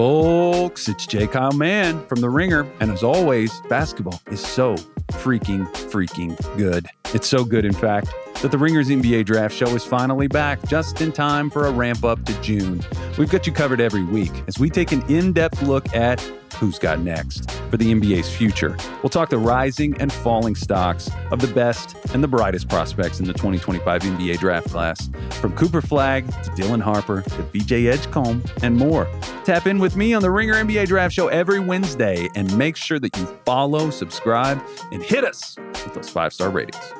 folks, it's J. Kyle Mann from The Ringer. And as always, basketball is so freaking good. It's so good, in fact, that The Ringer's NBA Draft Show is finally back, just in time for a ramp up to June. We've got you covered every week as we take an in-depth look at who's got next for the NBA's future. We'll talk the rising and falling stocks of the best and the brightest prospects in the 2025 NBA draft class, from Cooper Flagg to Dylan Harper to VJ Edgecombe and more. Tap in with me on the Ringer NBA Draft Show every Wednesday and make sure that you follow, subscribe, and hit us with those 5-star ratings.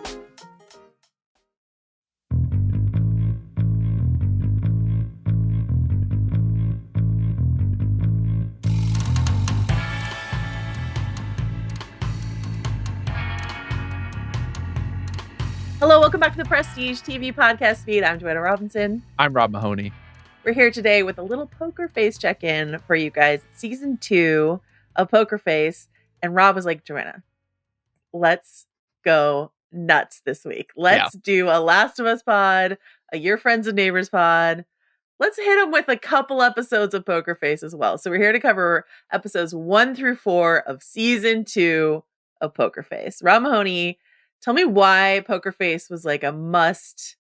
Hello, welcome back to the Prestige TV podcast feed. I'm Joanna Robinson. I'm Rob Mahoney. We're here today with a little Poker Face check-in for you guys. It's season 2 of Poker Face. And Rob was like, Joanna, let's go nuts this week. Let's do a Last of Us pod, a Your Friends and Neighbors pod. Let's hit them with a couple episodes of Poker Face as well. So we're here to cover episodes 1 through 4 of season 2 of Poker Face. Rob Mahoney, tell me why Poker Face was like a must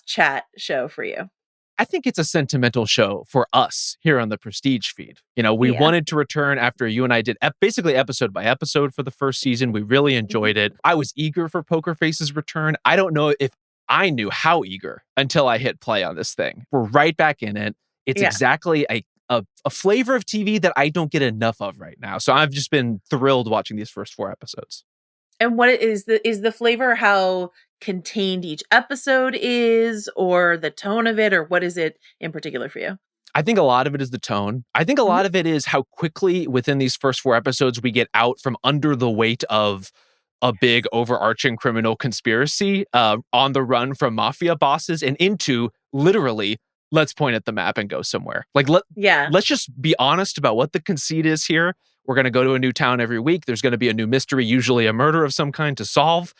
chat show for you. I think it's a sentimental show for us here on the Prestige feed. You know, we wanted to return after you and I did basically episode by episode for the first season. We really enjoyed it. I was eager for Poker Face's return. I don't know if I knew how eager until I hit play on this thing. We're right back in it. It's exactly a flavor of TV that I don't get enough of right now. So I've just been thrilled watching these first 4 episodes. And what is the flavor, how contained each episode is, or the tone of it, or what is it in particular for you? I think a lot of it is the tone. I think a lot of it is how quickly within these first 4 episodes we get out from under the weight of a big overarching criminal conspiracy on the run from mafia bosses and into literally, let's point at the map and go somewhere. Like, let's just be honest about what the conceit is here. We're going to go to a new town every week. There's going to be a new mystery, usually a murder of some kind to solve.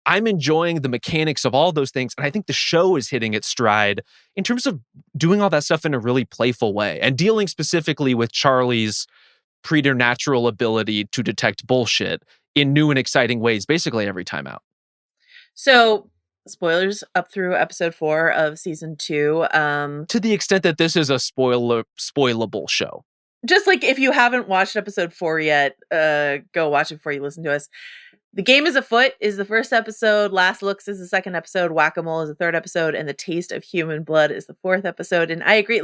I'm enjoying the mechanics of all those things. And I think the show is hitting its stride in terms of doing all that stuff in a really playful way and dealing specifically with Charlie's preternatural ability to detect bullshit in new and exciting ways, basically every time out. So, spoilers up through episode 4 of season 2. To the extent that this is a spoilable show. Just like if you haven't watched episode 4 yet, go watch it before you listen to us. The Game is Afoot is the first episode. Last Looks is the second episode. Whack-A-Mole is the third episode. And The Taste of Human Blood is the 4th episode. And I agree.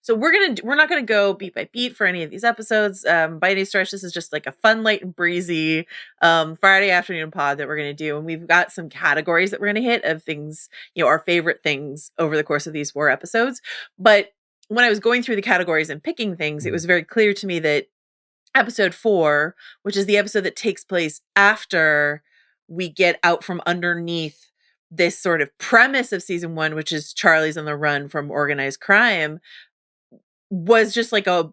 So we're not gonna go beat by beat for any of these episodes. By any stretch, this is just like a fun, light, and breezy Friday afternoon pod that we're gonna do. And we've got some categories that we're gonna hit of things, our favorite things over the course of these 4 episodes. But when I was going through the categories and picking things, it was very clear to me that episode 4, which is the episode that takes place after we get out from underneath this sort of premise of season 1, which is Charlie's on the run from organized crime, was just like a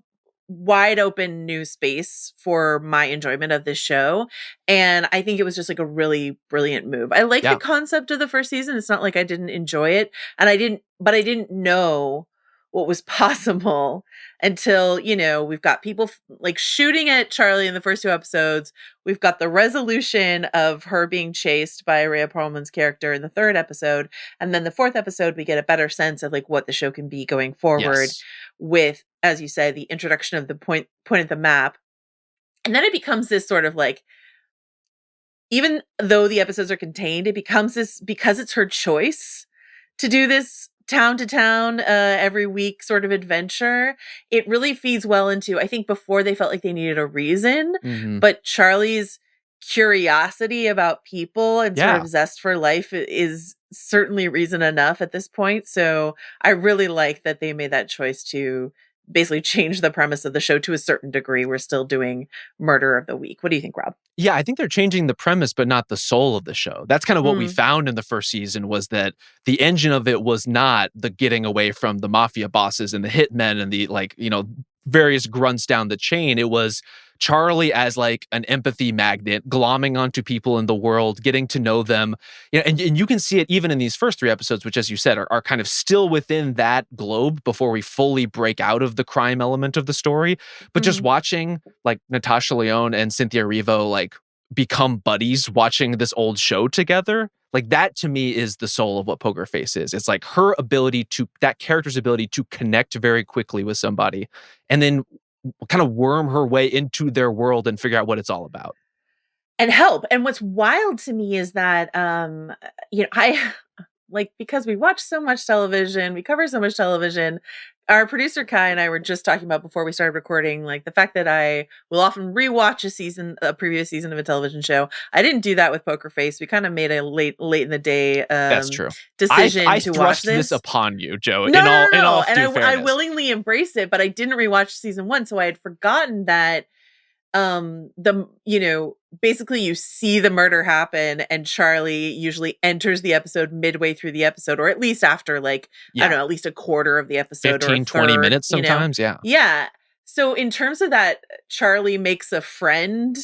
wide open new space for my enjoyment of this show. And I think it was just like a really brilliant move. I like the concept of the first season. It's not like I didn't enjoy it. And I didn't know what was possible until, we've got people like shooting at Charlie in the first 2 episodes. We've got the resolution of her being chased by Rhea Perlman's character in the 3rd episode. And then the 4th episode, we get a better sense of like what the show can be going forward with, as you say, the introduction of the point at the map. And then it becomes this sort of like, even though the episodes are contained, it becomes this, because it's her choice to do this town to town every week sort of adventure. It really feeds well into, I think before they felt like they needed a reason, but Charlie's curiosity about people and sort of zest for life is certainly reason enough at this point. So I really like that they made that choice to basically change the premise of the show to a certain degree. We're still doing murder of the week. What do you think, Rob? Yeah, I think they're changing the premise, but not the soul of the show. That's kind of what we found in the first season, was that the engine of it was not the getting away from the mafia bosses and the hitmen and the various grunts down the chain. It was Charlie as like an empathy magnet, glomming onto people in the world, getting to know them. And you can see it even in these first 3 episodes, which, as you said, are kind of still within that globe before we fully break out of the crime element of the story. But just watching like Natasha Lyonne and Cynthia Erivo like become buddies watching this old show together, like that to me is the soul of what Poker Face is. It's like that character's ability to connect very quickly with somebody and then kind of worm her way into their world and figure out what it's all about. And help. And what's wild to me is that, I like, because we watch so much television, we cover so much television. Our producer Kai and I were just talking about before we started recording, like the fact that I will often rewatch a previous season of a television show. I didn't do that with Poker Face. We kind of made a late in the day That's true. decision I to thrust watch this upon you, Joe. No, in all and due I fairness. willingly embrace it, but I didn't rewatch season 1, so I had forgotten that basically you see the murder happen and Charlie usually enters the episode midway through the episode, or at least after I don't know, at least a quarter of the episode 15, or 20 minutes sometimes. Yeah. So in terms of that Charlie makes a friend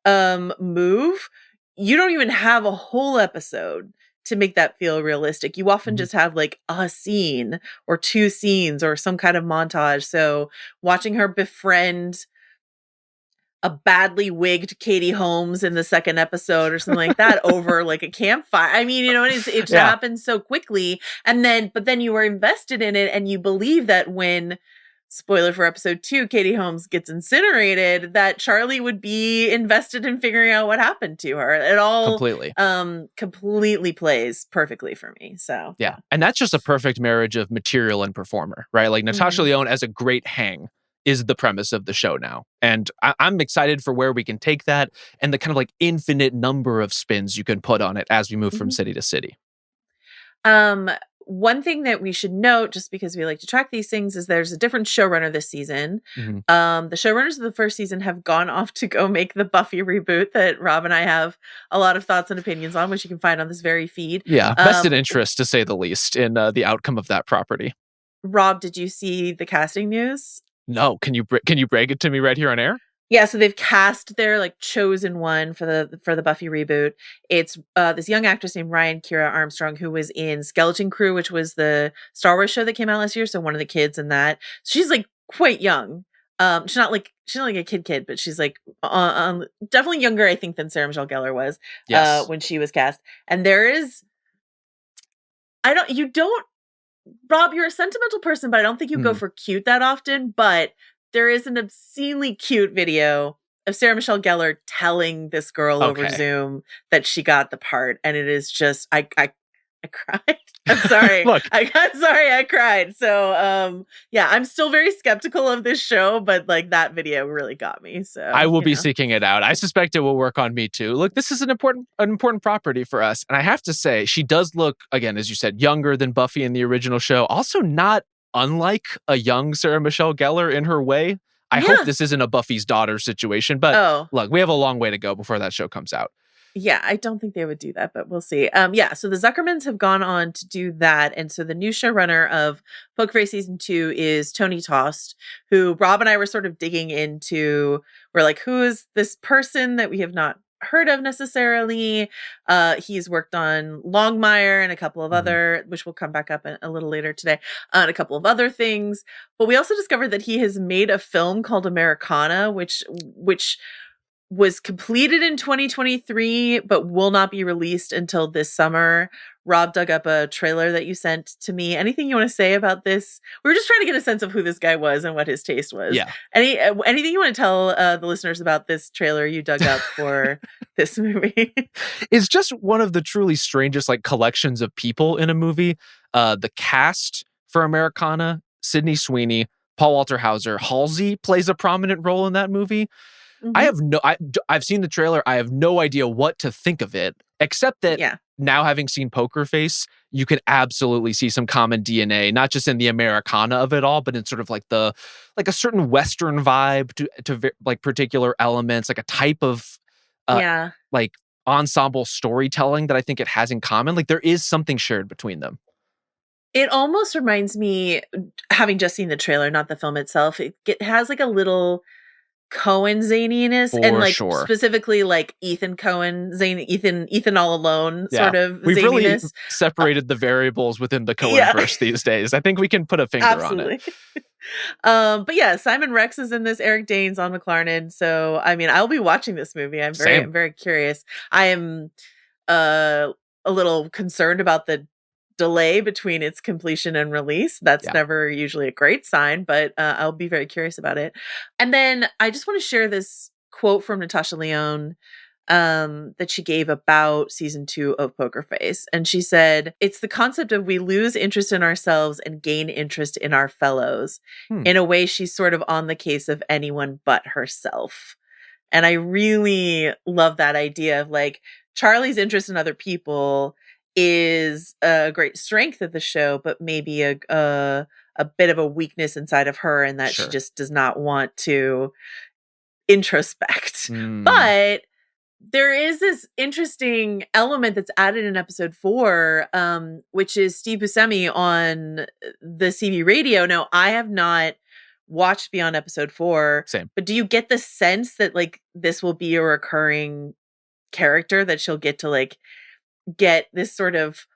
move, you don't even have a whole episode to make that feel realistic. You often just have like a scene or 2 scenes or some kind of montage. So watching her befriend a badly wigged Katie Holmes in the 2nd episode or something like that over like a campfire. I mean, it happens so quickly. But then you are invested in it and you believe that when, spoiler for episode 2, Katie Holmes gets incinerated, that Charlie would be invested in figuring out what happened to her. It all completely plays perfectly for me. So yeah. And that's just a perfect marriage of material and performer, right? Like Natasha Lyonne as a great hang is the premise of the show now. And I'm excited for where we can take that and the kind of like infinite number of spins you can put on it as we move from city to city. One thing that we should note, just because we like to track these things, is there's a different showrunner this season. The showrunners of the first season have gone off to go make the Buffy reboot that Rob and I have a lot of thoughts and opinions on, which you can find on this very feed. Yeah, vested interest, to say the least, in the outcome of that property. Rob, did you see the casting news? No, can you break it to me right here on air? Yeah, so they've cast their like chosen one for the Buffy reboot. It's this young actress named Ryan Kira Armstrong, who was in Skeleton Crew, which was the Star Wars show that came out last year. So one of the kids in that. She's like quite young. She's not like a kid, but she's like definitely younger, I think, than Sarah Michelle Gellar was when she was cast. And there is, Rob, you're a sentimental person, but I don't think you go for cute that often. But there is an obscenely cute video of Sarah Michelle Gellar telling this girl over Zoom that she got the part, and it is just I cried. I'm sorry. Look, I cried. So I'm still very skeptical of this show, but like that video really got me. So I will be seeking it out. I suspect it will work on me too. Look, this is an important property for us. And I have to say, she does look, again, as you said, younger than Buffy in the original show. Also not unlike a young Sarah Michelle Gellar in her way. I hope this isn't a Buffy's daughter situation, but look, we have a long way to go before that show comes out. Yeah, I don't think they would do that, but we'll see. So the Zuckermans have gone on to do that. And so the new showrunner of Poker Face Season 2 is Tony Tost, who Rob and I were sort of digging into. We're like, who is this person that we have not heard of necessarily? He's worked on Longmire and a couple of other, which will come back up a little later today, and a couple of other things. But we also discovered that he has made a film called Americana, which was completed in 2023, but will not be released until this summer. Rob dug up a trailer that you sent to me. Anything you want to say about this? We were just trying to get a sense of who this guy was and what his taste was. Yeah. Anything you want to tell the listeners about this trailer you dug up for this movie? It's just one of the truly strangest like collections of people in a movie. The cast for Americana, Sydney Sweeney, Paul Walter Hauser, Halsey plays a prominent role in that movie. I've seen the trailer. I have no idea what to think of it, except that now having seen Poker Face, you can absolutely see some common DNA, not just in the Americana of it all, but in sort of like a certain Western vibe to like particular elements, like a type of like ensemble storytelling that I think it has in common. Like there is something shared between them. It almost reminds me, having just seen the trailer, not the film itself, it has like a little Cohen zaniness For and like sure. specifically like Ethan Cohen Ethan all alone sort of We've zaniness. really separated the variables within the Cohen-verse these days. I think we can put a finger on it. But yeah, Simon Rex is in this, Eric Dane's on McLarnon. So I mean, I'll be watching this movie. I'm very curious. I am a little concerned about the delay between its completion and release. That's never usually a great sign, but I'll be very curious about it. And then I just want to share this quote from Natasha Lyonne that she gave about season 2 of Poker Face. And she said, "It's the concept of we lose interest in ourselves and gain interest in our fellows." In a way, she's sort of on the case of anyone but herself. And I really love that idea of like Charlie's interest in other people is a great strength of the show, but maybe a bit of a weakness inside of her, and that she just does not want to introspect. But there is this interesting element that's added in episode 4, which is Steve Buscemi on the CB radio. Now, I have not watched beyond episode 4. Same. But do you get the sense that like this will be a recurring character, that she'll get to like get this sort of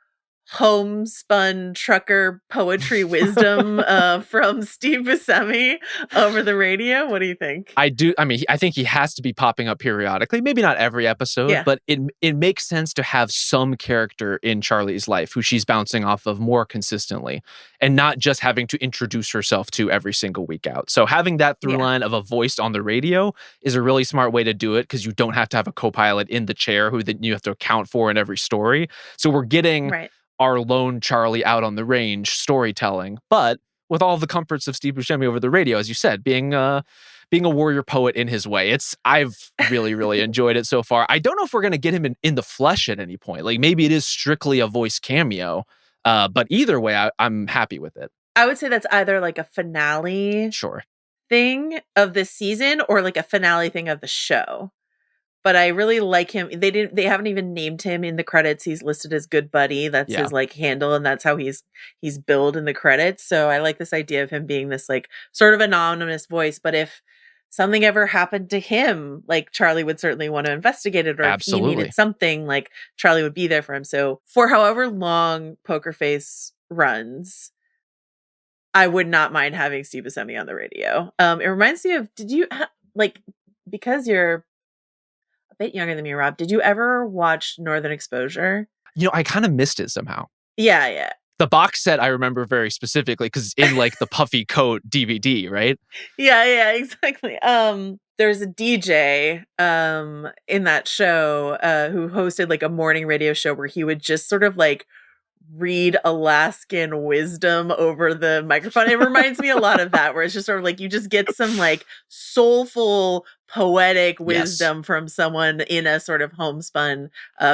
homespun trucker poetry wisdom from Steve Buscemi over the radio? What do you think? I do. I mean, I think he has to be popping up periodically. Maybe not every episode, but it makes sense to have some character in Charlie's life who she's bouncing off of more consistently and not just having to introduce herself to every single week out. So having that through line of a voice on the radio is a really smart way to do it, because you don't have to have a co-pilot in the chair who then you have to account for in every story. So we're getting our lone Charlie out on the range storytelling, but with all the comforts of Steve Buscemi over the radio, as you said, being a warrior poet in his way. I've really enjoyed it so far. I don't know if we're going to get him in the flesh at any point. Like maybe it is strictly a voice cameo, but either way, I'm happy with it. I would say that's either like a finale thing of this season or like a finale thing of the show. But I really like him. They haven't even named him in the credits. He's listed as Good Buddy. That's his like handle, and that's how he's billed in the credits. So I like this idea of him being this like sort of anonymous voice. But if something ever happened to him, like Charlie would certainly want to investigate it, or if he needed something, like Charlie would be there for him. So for however long Poker Face runs, I would not mind having Steve Buscemi on the radio. It reminds me of, because you're bit younger than me, Rob, did you ever watch Northern Exposure? You know, I kind of missed it somehow. Yeah. The box set I remember very specifically because in like the puffy coat DVD, right? Yeah, exactly. There's a DJ in that show who hosted like a morning radio show where he would just sort of like read Alaskan wisdom over the microphone. It reminds me a lot of that, where it's just sort of like you just get some like soulful poetic wisdom from someone in a sort of homespun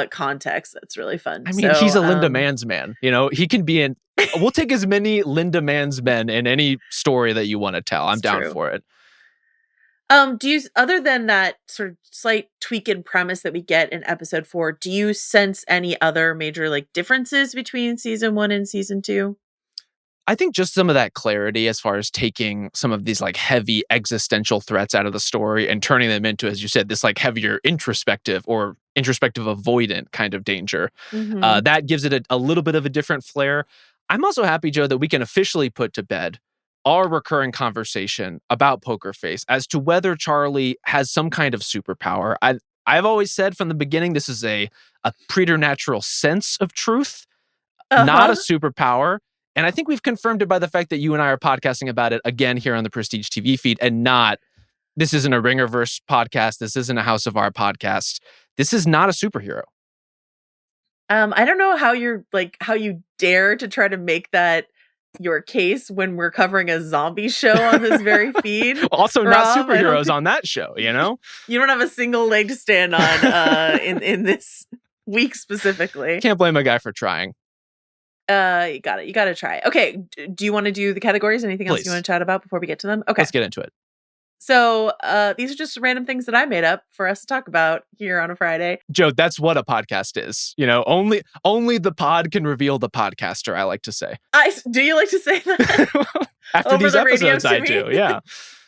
context. That's really fun. I mean, he's a Linda Manns man. You know, he can be in. We'll take as many Linda Manns men in any story that you want to tell. I'm down for it. Do you, other than that sort of slight tweak in premise that we get in episode 4, do you sense any other major like differences between season 1 and season 2? I think just some of that clarity as far as taking some of these like heavy existential threats out of the story and turning them into, as you said, this like heavier introspective avoidant kind of danger. That gives it a little bit of a different flair. I'm also happy, Joe, that we can officially put to bed our recurring conversation about Poker Face as to whether Charlie has some kind of superpower. I've always said from the beginning, this is a preternatural sense of truth, not a superpower. And I think we've confirmed it by the fact that you and I are podcasting about it again here on the Prestige TV feed, and this isn't a Ringerverse podcast. This isn't a House of R podcast. This is not a superhero. I don't know how you dare to try to make that your case when we're covering a zombie show on this very feed. Also, Rob, not superheroes on that show, you know? You don't have a single leg to stand on in this week specifically. Can't blame a guy for trying. You got it. You got to try. Okay. Do you want to do the categories? Anything else you want to chat about before we get to them? Okay. Let's get into it. So these are just random things that I made up for us to talk about here on a Friday. Joe, that's what a podcast is. You know, only the pod can reveal the podcaster, I like to say. Do you like to say that? After these episodes, I do, yeah.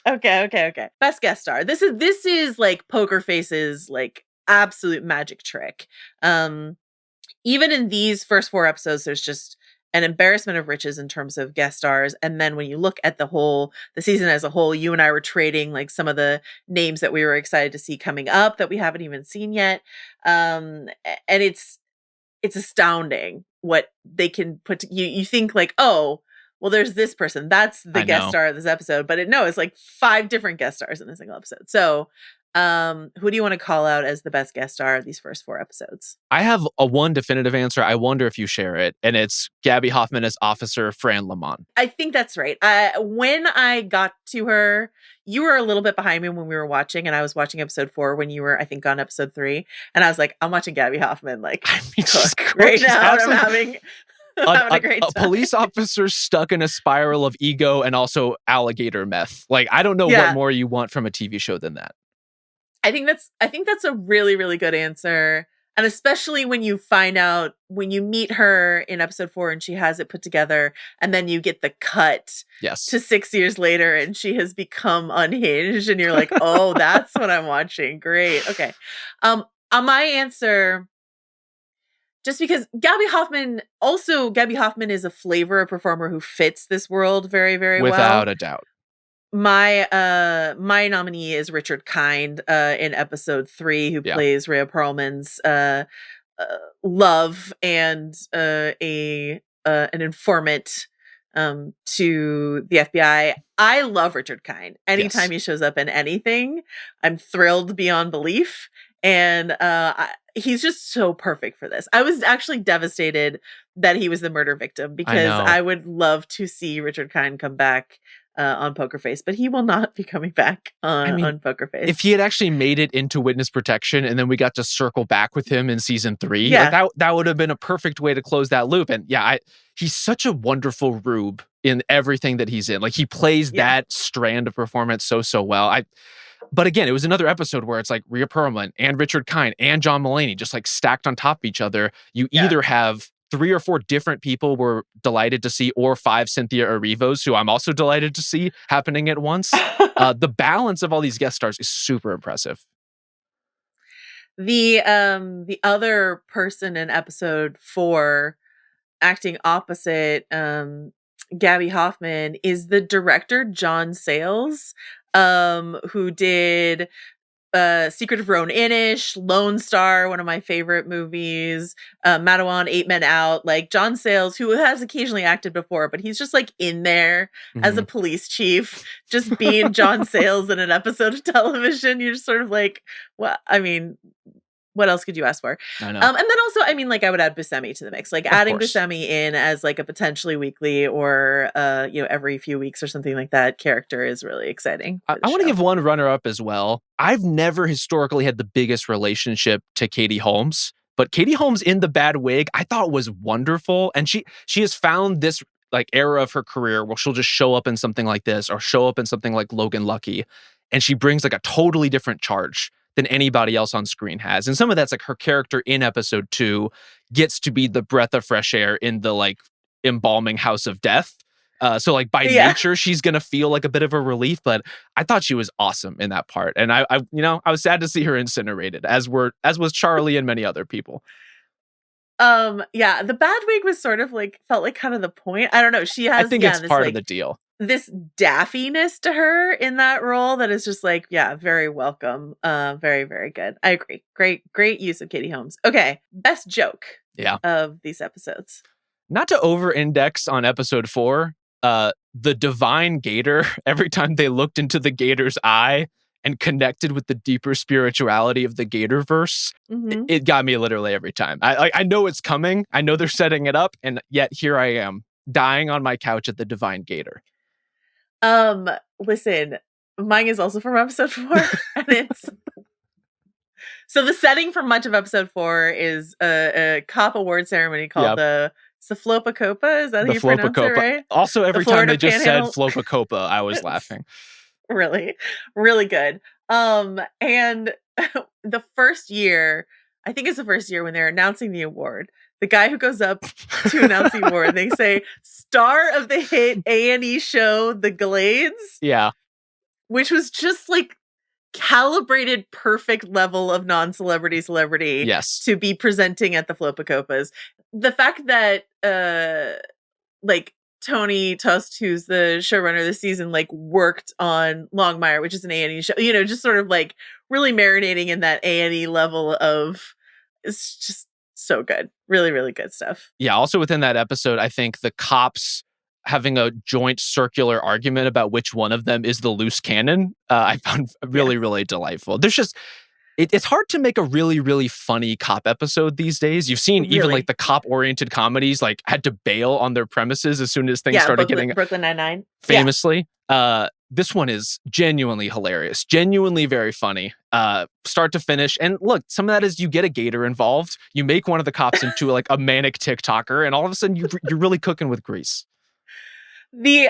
Okay. Best guest star. This is like Poker Face's like absolute magic trick. Even in these first 4 episodes, there's just an embarrassment of riches in terms of guest stars. And then when you look at the season as a whole, you and I were trading like some of the names that we were excited to see coming up that we haven't even seen yet. And it's astounding what they can put you think like, oh, well, there's this person. That's the guest star of this episode. But it's like 5 different guest stars in a single episode. So who do you want to call out as the best guest star of these first 4 episodes? I have a one definitive answer. I wonder if you share it. And it's Gabby Hoffman as Officer Fran Lamont. I think that's right. When I got to her, you were a little bit behind me when we were watching, and I was watching episode 4 when you were, I think, on episode 3. And I was like, I'm watching Gabby Hoffman like cook right now. I'm having a great time. A police officer stuck in a spiral of ego and also alligator meth. Like, I don't know what more you want from a TV show than that. I think that's a really, really good answer. And especially when you find out, when you meet her in episode 4 and she has it put together, and then you get the cut to 6 years later and she has become unhinged and you're like, oh, that's what I'm watching. Great. Okay. My answer, just because Gabby Hoffman is a flavor, a performer who fits this world very, very well. Without a doubt. My nominee is Richard Kind in episode 3, who plays Rhea Perlman's love and an informant to the FBI. I love Richard Kind. Anytime he shows up in anything, I'm thrilled beyond belief. And he's just so perfect for this. I was actually devastated that he was the murder victim, because I would love to see Richard Kind come back on Poker Face, but he will not be coming back on Poker Face. If he had actually made it into witness protection and then we got to circle back with him in season 3, like that would have been a perfect way to close that loop. And he's such a wonderful rube in everything that he's in. Like, he plays that strand of performance so well. But again, it was another episode where it's like Rhea Perlman and Richard Kind and John Mulaney just like stacked on top of each other. You either have 3 or 4 different people we're delighted to see, or 5 Cynthia Erivos, who I'm also delighted to see happening at once. The balance of all these guest stars is super impressive. The other person in episode 4 acting opposite Gabby Hoffman is the director, John Sayles, who did Secret of Roan Inish, Lone Star, one of my favorite movies, Matawan, 8 Men Out. Like, John Sayles, who has occasionally acted before, but he's just like in there as a police chief, just being John Sayles in an episode of television. You're just sort of like, well, I mean, what else could you ask for? I know. And then also, I mean, like, I would add Buscemi to the mix. Like, adding Buscemi in as like a potentially weekly or every few weeks or something like that character is really exciting. I want to give one runner-up as well. I've never historically had the biggest relationship to Katie Holmes, but Katie Holmes in The Bad Wig I thought was wonderful, and she has found this like era of her career where she'll just show up in something like this or show up in something like Logan Lucky, and she brings like a totally different charge than anybody else on screen has. And some of that's like her character in episode 2 gets to be the breath of fresh air in the like embalming house of death. So like by nature, she's going to feel like a bit of a relief, but I thought she was awesome in that part. And I was sad to see her incinerated, as was Charlie and many other people. The Bad Wig was sort of like, felt like kind of the point. I don't know. She has, I think it's this, part like, of the deal. This daffiness to her in that role that is just like, very welcome. Very, very good. I agree. Great use of Katie Holmes. Okay. Best joke of these episodes. Not to over-index on episode 4, the divine gator, every time they looked into the gator's eye and connected with the deeper spirituality of the Gatorverse, it got me literally every time. I know it's coming. I know they're setting it up, and yet here I am, dying on my couch at the divine gator. Listen, mine is also from episode 4, and it's so the setting for much of episode 4 is a cop award ceremony called the Flopacopa. Is that how you pronounce it, right? Also, every time they just said Flopacopa, I was laughing. Really, really good. And the first year, I think it's the first year when they're announcing the award, the guy who goes up to announce the award, they say, star of the hit A&E show, The Glades. Yeah. which was just like calibrated perfect level of non-celebrity celebrity Yes. to be presenting at the Flopacopas. The fact that like Tony Tust, who's the showrunner this season, like worked on Longmire, which is an A&E show, you know, just sort of like really marinating in that A&E level of, it's just so good. Really, really good stuff. Yeah, also within that episode, I think the cops having a joint circular argument about which one of them is the loose cannon, I found really, really delightful. There's just, it's hard to make a really, really funny cop episode these days. You've seen even like the cop-oriented comedies like had to bail on their premises as soon as things started getting Brooklyn Nine-Nine. Famously. This one is genuinely hilarious, genuinely very funny, start to finish. And look, some of that is you get a gator involved, you make one of the cops into like a manic TikToker, and all of a sudden you're really cooking with grease. The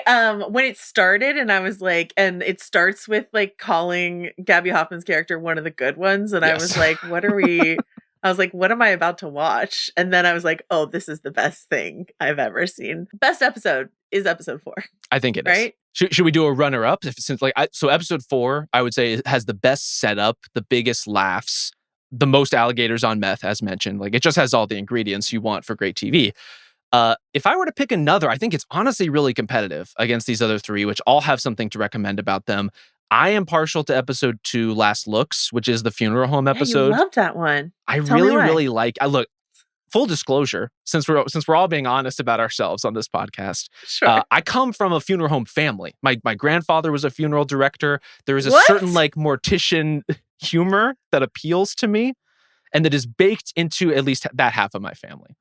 when it started and I was like, and it starts with like calling Gabby Hoffman's character one of the good ones, and I was like, what are we? I was like, what am I about to watch? And then I was like, oh, this is the best thing I've ever seen. Best episode is episode 4. I think it right? is. Should we do a runner up? Since so episode 4, I would say it has the best setup, the biggest laughs, the most alligators on meth, as mentioned. Like it just has all the ingredients you want for great TV. If I were to pick another, I think it's honestly really competitive against these other 3, which all have something to recommend about them. I am partial to episode 2, Last Looks, which is the funeral home episode. You loved that one. I really like. Look, full disclosure, since we're all being honest about ourselves on this podcast, sure. I come from a funeral home family. My grandfather was a funeral director. There is a certain like mortician humor that appeals to me, and that is baked into at least that half of my family.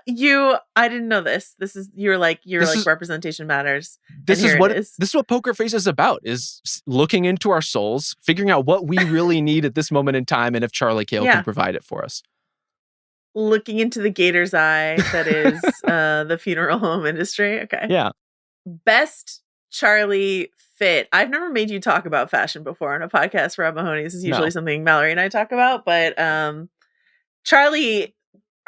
I didn't know this. You're like representation matters. This is what Poker Face is about, is looking into our souls, figuring out what we really need at this moment in time, and if Charlie Cale can provide it for us. Looking into the gator's eye that is the funeral home industry. Okay. Yeah. Best Charlie fit. I've never made you talk about fashion before on a podcast for Mahoney. This is usually something Mallory and I talk about, but Charlie,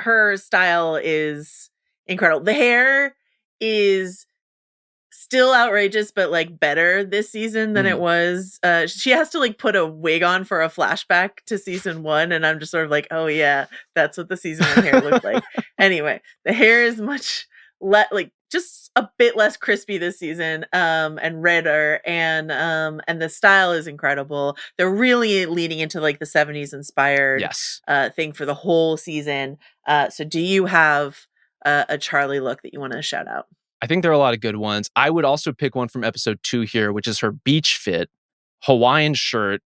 her style is incredible. The hair is still outrageous, but like better this season than it was. She has to like put a wig on for a flashback to season 1, and I'm just sort of like, oh yeah, that's what the season 1 hair looked like. Anyway, the hair is much like just a bit less crispy this season, and redder, and the style is incredible. They're really leaning into like the 70s inspired thing for the whole season. So do you have a Charlie look that you want to shout out? I think there are a lot of good ones. I would also pick one from episode 2 here, which is her beach fit, Hawaiian shirt,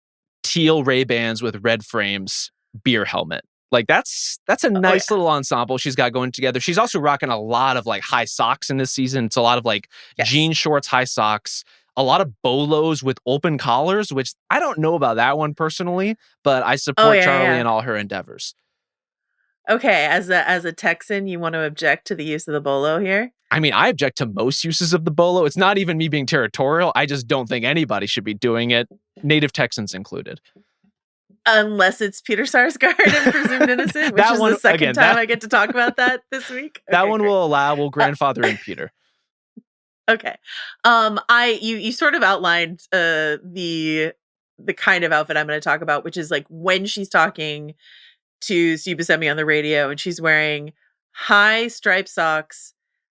teal Ray-Bans with red frames, beer helmet. Like that's a nice little ensemble she's got going together. She's also rocking a lot of like high socks in this season. It's a lot of like jean shorts, high socks, a lot of bolos with open collars, which I don't know about that one personally, but I support Charlie in all her endeavors. Okay, as a Texan, you want to object to the use of the bolo here? I mean, I object to most uses of the bolo. It's not even me being territorial. I just don't think anybody should be doing it, native Texans included. Unless it's Peter Sarsgaard and Presumed Innocent, which is the second time I get to talk about that this week. Okay, that one will grandfather in Peter. Okay. You sort of outlined the kind of outfit I'm going to talk about, which is like when she's talking to Steve Buscemi on the radio and she's wearing high striped socks,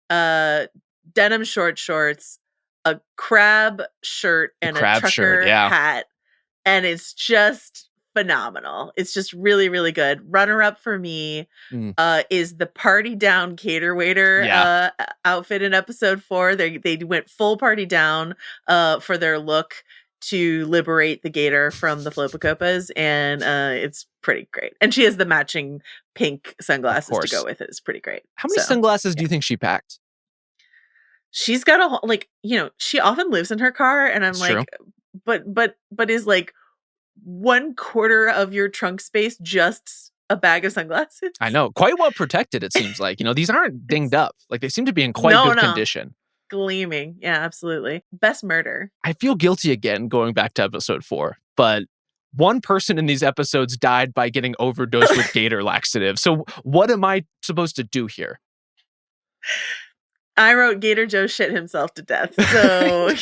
denim shorts, a crab shirt, and a trucker hat. And it's just phenomenal. It's just really, really good. Runner up for me is the party down cater waiter outfit in episode 4. They went full party down for their look to liberate the gator from the Flopacopas, and it's pretty great. And she has the matching pink sunglasses to go with it. It's pretty great. How many sunglasses do you think she packed? She's got a whole, like, she often lives in her car, and I'm like, but is like 1/4 of your trunk space just a bag of sunglasses? I know, quite well protected. It seems like these aren't dinged up. Like they seem to be in quite good condition. Gleaming, yeah, absolutely. Best murder. I feel guilty again going back to episode 4, but one person in these episodes died by getting overdosed with gator laxative. So what am I supposed to do here? I wrote Gator Joe shit himself to death. So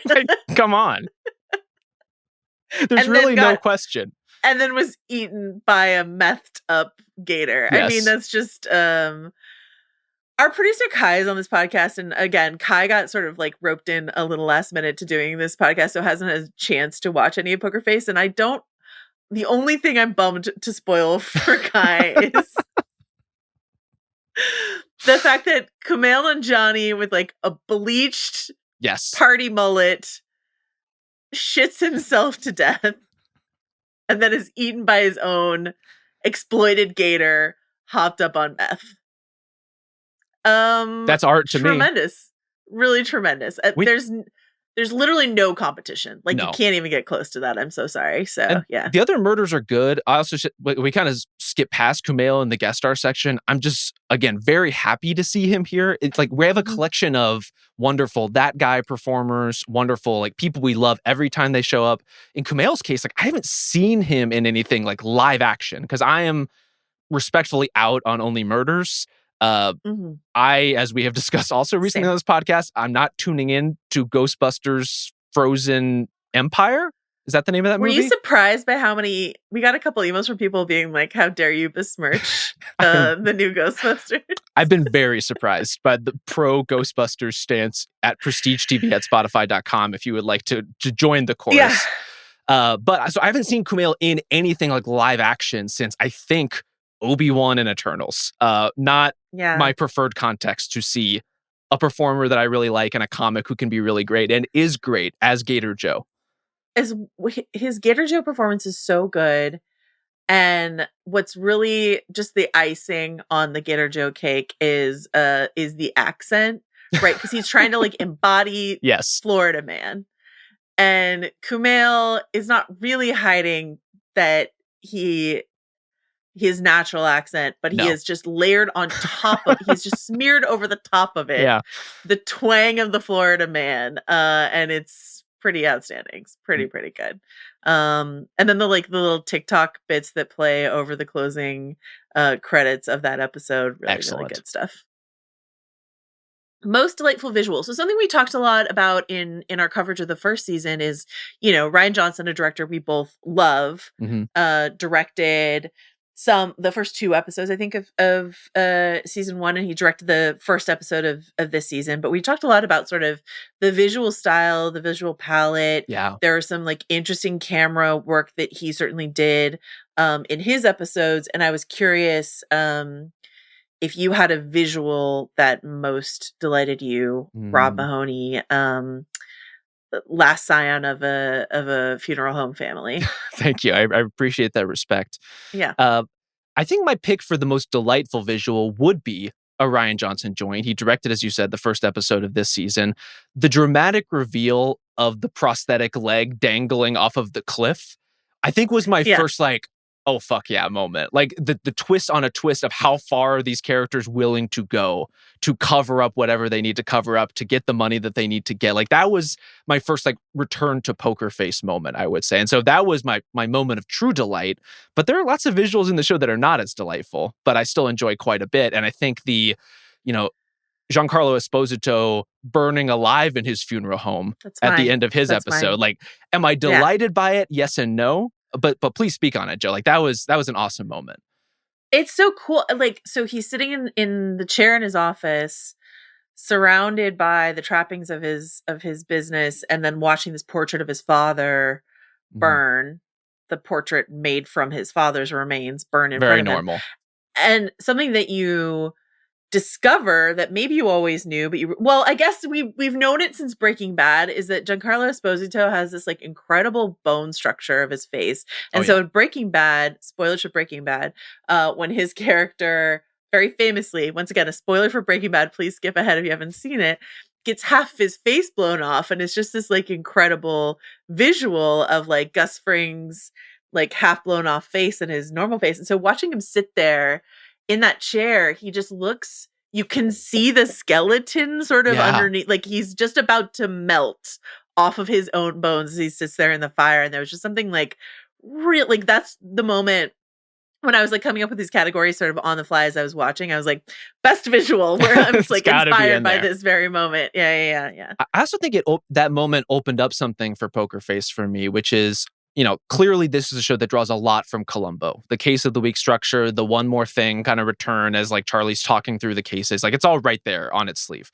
Like, come on. There's really no question. And then was eaten by a methed up gator. Yes. I mean, that's just our producer Kai is on this podcast, and again, Kai got sort of like roped in a little last minute to doing this podcast, so hasn't had a chance to watch any of Poker Face. And the only thing I'm bummed to spoil for Kai is the fact that Kumail and Johnny with like a bleached party mullet shits himself to death and then is eaten by his own exploited gator hopped up on meth. That's art to me. Tremendous. Really tremendous. There's literally no competition. Like, you can't even get close to that. I'm so sorry. So, and yeah. The other murders are good. I also we kind of skip past Kumail in the guest star section. I'm just, again, very happy to see him here. It's like we have a collection of wonderful That Guy performers, wonderful like people we love every time they show up. In Kumail's case, like I haven't seen him in anything like live action because I am respectfully out on Only Murders. As we have discussed also recently on this podcast, I'm not tuning in to Ghostbusters Frozen Empire. Is that the name of that movie? Were you surprised by how many? We got a couple emails from people being like, "How dare you besmirch the new Ghostbusters?" I've been very surprised by the pro Ghostbusters stance at PrestigeTV at Spotify.com if you would like to join the chorus. Yeah. But so I haven't seen Kumail in anything like live action since I think Obi-Wan and Eternals. Not my preferred context to see a performer that I really like and a comic who can be really great and is great as Gator Joe. His Gator Joe performance is so good. And what's really just the icing on the Gator Joe cake is the accent, right? Because he's trying to like embody Florida man. And Kumail is not really hiding that his natural accent, but he is just layered on top of he's just smeared over the top of it. Yeah. The twang of the Florida man. And it's pretty outstanding. It's pretty good. And then the little TikTok bits that play over the closing credits of that episode. Really, really good stuff. Most delightful visuals. So something we talked a lot about in our coverage of the first season is, Rian Johnson, a director we both love, directed the first 2 episodes, I think, of season 1, and he directed the first episode of this season. But we talked a lot about sort of the visual style, the visual palette. Yeah. There are some like interesting camera work that he certainly did in his episodes. And I was curious if you had a visual that most delighted you, Rob Mahoney, last scion of a funeral home family. Thank you. I appreciate that respect. Yeah. I think my pick for the most delightful visual would be a Rian Johnson joint. He directed, as you said, the first episode of this season. The dramatic reveal of the prosthetic leg dangling off of the cliff, I think was my first like, oh, fuck yeah moment. Like the twist on a twist of how far are these characters willing to go to cover up whatever they need to cover up to get the money that they need to get. Like that was my first like return to Poker Face moment, I would say. And so that was my moment of true delight. But there are lots of visuals in the show that are not as delightful, but I still enjoy quite a bit. And I think the, Giancarlo Esposito burning alive in his funeral home at the end of his episode. Like, am I delighted by it? Yes and no. But please speak on it, Joe. Like that was an awesome moment. It's so cool. Like, so he's sitting in the chair in his office, surrounded by the trappings of his business, and then watching this portrait of his father burn. The portrait made from his father's remains burn in front of him. Very normal. And something that you discover that maybe you always knew, but I guess we've known it since Breaking Bad, is that Giancarlo Esposito has this like incredible bone structure of his face. And in Breaking Bad, spoilers for Breaking Bad, when his character very famously, once again, a spoiler for Breaking Bad, please skip ahead if you haven't seen it, gets half his face blown off, and it's just this like incredible visual of like Gus Fring's like half blown off face and his normal face. And so watching him sit there in that chair, he just looks, you can see the skeleton sort of underneath, like he's just about to melt off of his own bones as he sits there in the fire. And there was just something like real, like that's the moment when I was like coming up with these categories sort of on the fly as I was watching, I was like, best visual, where I'm just like inspired by this very moment. Yeah. I also think that moment opened up something for Poker Face for me, which is, clearly this is a show that draws a lot from Columbo. The case of the week structure, the one more thing kind of return as like Charlie's talking through the cases. Like it's all right there on its sleeve.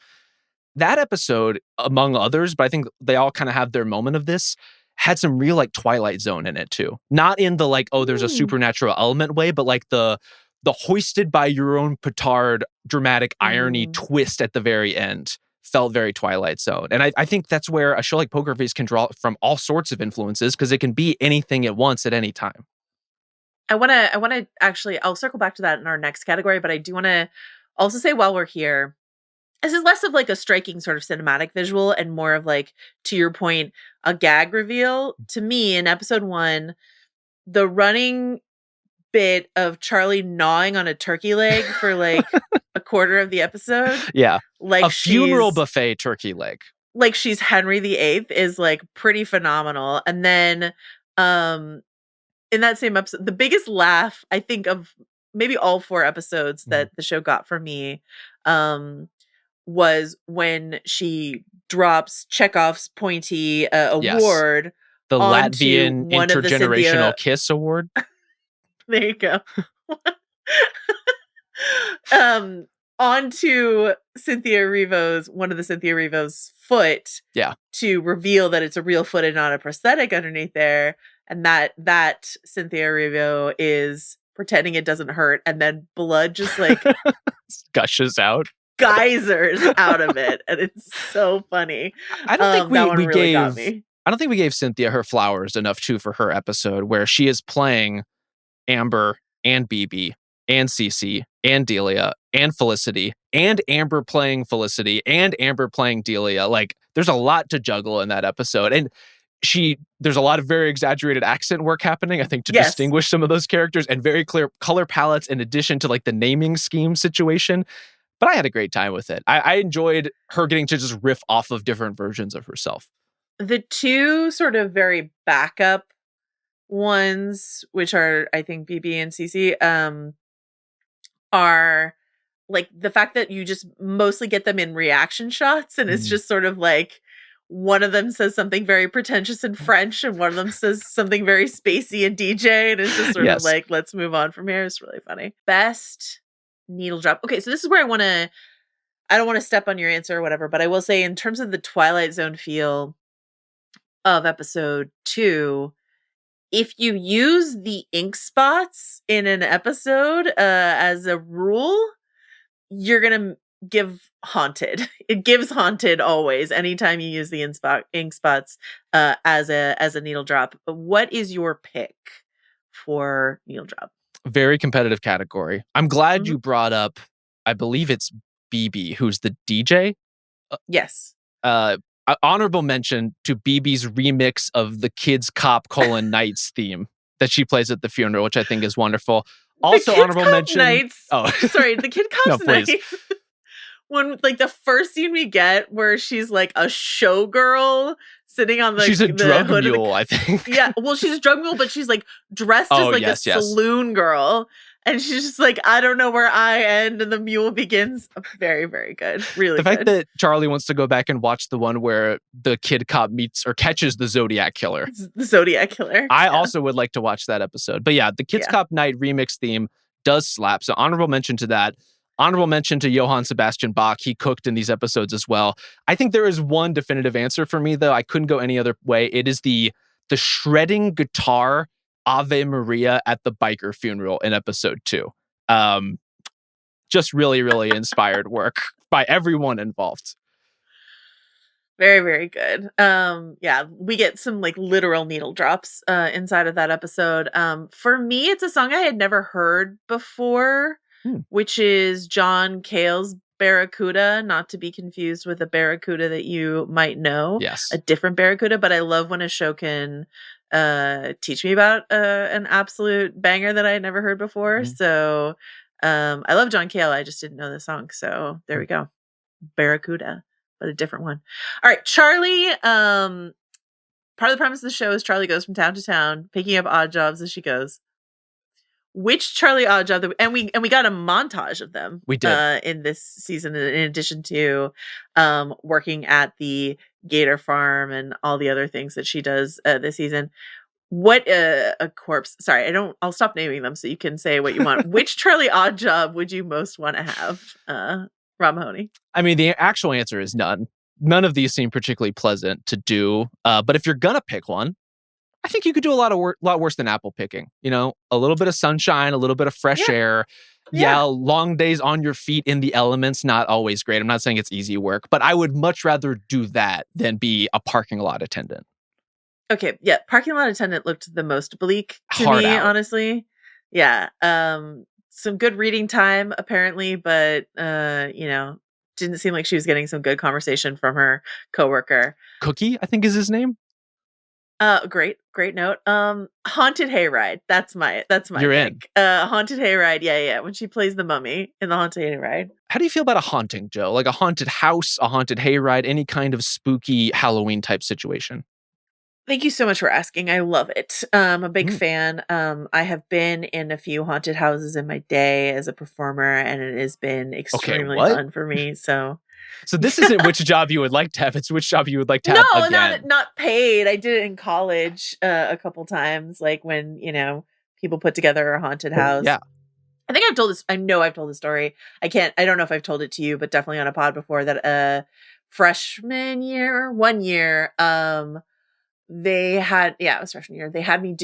That episode, among others, but I think they all kind of have their moment of this, had some real like Twilight Zone in it too. Not in the like, oh, there's a supernatural element way, but like the hoisted by your own petard dramatic irony twist at the very end felt very Twilight Zone. And I think that's where a show like Poker Face can draw from all sorts of influences because it can be anything it wants at any time. I want to actually, I'll circle back to that in our next category, but I do want to also say while we're here, this is less of like a striking sort of cinematic visual and more of like, to your point, a gag reveal. To me, in episode 1, the running bit of Charlie gnawing on a turkey leg for like a quarter of the episode. Yeah. Like a funeral buffet turkey leg. Like she's Henry VIII is like pretty phenomenal. And then in that same episode, the biggest laugh, I think, of maybe all 4 episodes that the show got for me was when she drops Chekhov's pointy award. The Latvian Intergenerational Kiss Award. There you go. Onto one of the Cynthia Erivo's foot. Yeah. To reveal that it's a real foot and not a prosthetic underneath there. And that Cynthia Erivo is pretending it doesn't hurt. And then blood just like gushes out. Geysers out of it. And it's so funny. I don't think we really got me. I don't think we gave Cynthia her flowers enough too for her episode where she is playing Amber and BB and Cece and Delia and Felicity and Amber playing Felicity and Amber playing Delia. Like there's a lot to juggle in that episode. And there's a lot of very exaggerated accent work happening, I think, to distinguish some of those characters and very clear color palettes in addition to like the naming scheme situation. But I had a great time with it. I enjoyed her getting to just riff off of different versions of herself. The 2 sort of very backup ones, which are, I think, BB and CC, are like the fact that you just mostly get them in reaction shots. And it's just sort of like one of them says something very pretentious in French and one of them says something very spacey in DJ. And it's just sort of like, let's move on from here. It's really funny. Best needle drop. Okay, so this is where I don't want to step on your answer or whatever, but I will say in terms of the Twilight Zone feel of episode 2, if you use the ink spots in an episode as a rule, you're going to give Haunted. It gives Haunted always, anytime you use the ink spots as a needle drop. But what is your pick for needle drop? Very competitive category. I'm glad you brought up, I believe it's BB, who's the DJ. Yes. Honorable mention to BB's remix of the Kids Cop Knights theme that she plays at the funeral, which I think is wonderful. Also, honorable mention. Nights. Oh, sorry, the Kid Cop's Nights. When like the first scene we get where she's like a showgirl sitting on she's a drug mule, I think. Yeah, well, she's a drug mule, but she's like dressed as like a saloon girl. And she's just like, I don't know where I end and the mule begins. Very, very good. Really the fact that Charlie wants to go back and watch the one where the kid cop meets or catches the Zodiac Killer. The Zodiac Killer. I also would like to watch that episode. But yeah, the Kids Cop Night remix theme does slap. So honorable mention to that. Honorable mention to Johann Sebastian Bach. He cooked in these episodes as well. I think there is one definitive answer for me, though. I couldn't go any other way. It is the shredding guitar Ave Maria at the biker funeral in episode 2. Just really, really inspired work by everyone involved. Very, very good. Yeah, we get some like literal needle drops inside of that episode. For me, it's a song I had never heard before, which is John Cale's Barracuda, not to be confused with a Barracuda that you might know. Yes. A different Barracuda, but I love when a show can teach me about an absolute banger that I had never heard before. So I love John Cale. I just didn't know the song. So there we go. Barracuda, but a different one. All right, Charlie. Part of the premise of the show is Charlie goes from town to town, picking up odd jobs as she goes. which Charlie Oddjob, and we got a montage of them. We did. In this season, in addition to working at the Gator farm and all the other things that she does this season. What a corpse. Sorry, I'll stop naming them so you can say what you want. Which Charlie Oddjob would you most want to have, Rob Mahoney? I mean, the actual answer is none. None of these seem particularly pleasant to do. But if you're gonna pick one, I think you could do a lot worse than apple picking. You know, a little bit of sunshine, a little bit of fresh air. Yeah, long days on your feet in the elements, not always great. I'm not saying it's easy work, but I would much rather do that than be a parking lot attendant. Okay, yeah, parking lot attendant looked the most bleak to Hard me, out. honestly. Yeah, some good reading time apparently, but didn't seem like she was getting some good conversation from her coworker. Cookie, I think is his name. Great note. Haunted Hayride. That's my You're pick. Haunted Hayride. Yeah. When she plays the mummy in the Haunted Hayride. How do you feel about a haunting, Joe? Like a haunted house, a haunted hayride, any kind of spooky Halloween type situation? Thank you so much for asking. I love it. I'm a big fan. I have been in a few haunted houses in my day as a performer, and it has been extremely fun for me. So this isn't which job you would like to have. It's which job you would like to have again. not paid. I did it in college a couple times, like when, people put together a haunted house. Yeah. I think I've told this. I know I've told the story. I don't know if I've told it to you, but definitely on a pod before that freshman year, 1 year, it was freshman year. They had me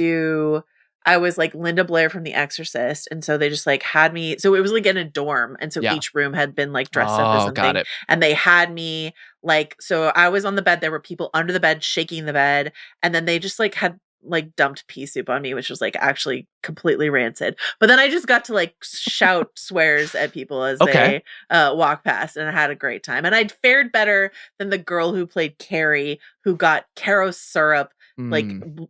I was like Linda Blair from The Exorcist. And so they just like had me, so it was like in a dorm. And so each room had been like dressed up as something. Got it. And they had me like, so I was on the bed. There were people under the bed shaking the bed. And then they just like had like dumped pea soup on me, which was like actually completely rancid. But then I just got to like shout swears at people as they walk past, and I had a great time. And I fared better than the girl who played Carrie, who got Caro syrup, like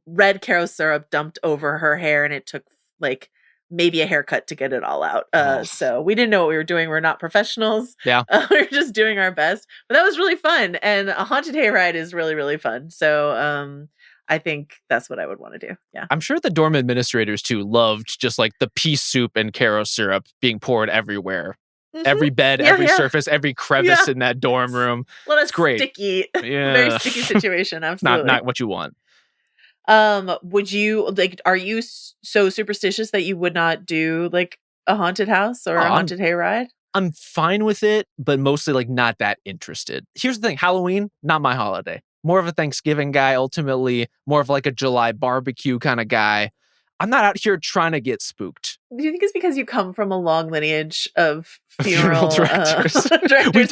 red Caro syrup dumped over her hair, and it took like maybe a haircut to get it all out. So we didn't know what we were doing. We're not professionals. Yeah. We were just doing our best. But that was really fun. And a haunted hayride is really, really fun. So I think that's what I would want to do. Yeah. I'm sure the dorm administrators too loved just like the pea soup and Caro syrup being poured everywhere. Mm-hmm. Every bed, every surface, every crevice in that dorm room. It's great. Sticky, very sticky situation. Absolutely. not what you want. Would you like, are you so superstitious that you would not do like a haunted house or a haunted hayride? I'm fine with it, but mostly like not that interested. Here's the thing. Halloween, not my holiday. More of a Thanksgiving guy, ultimately. More of like a July barbecue kind of guy. I'm not out here trying to get spooked. Do you think it's because you come from a long lineage of funeral directors,